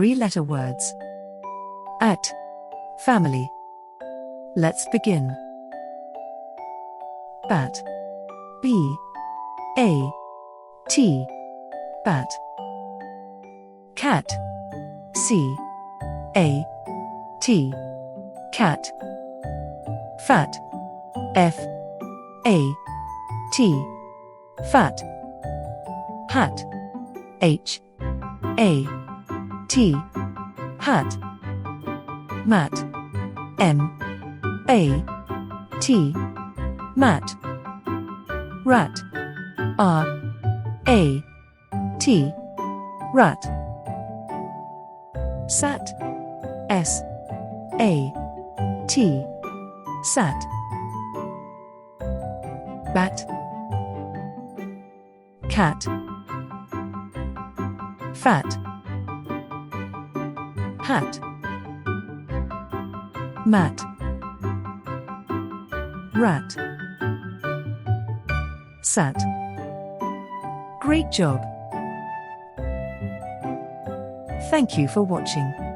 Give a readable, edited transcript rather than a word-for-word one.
3-letter words. At. Family. Let's begin. Bat. B-A-T. Bat. Cat. C-A-T. Cat. Fat. F-A-T. Fat. Hat. H-A-T. Hat. Mat. M-A-T. Mat. Rat. R-A-T. Rat. Sat. S-A-T. Sat. Bat. Cat. Fat. Hat. Mat. Rat. Sat. Great job! Thank you for watching.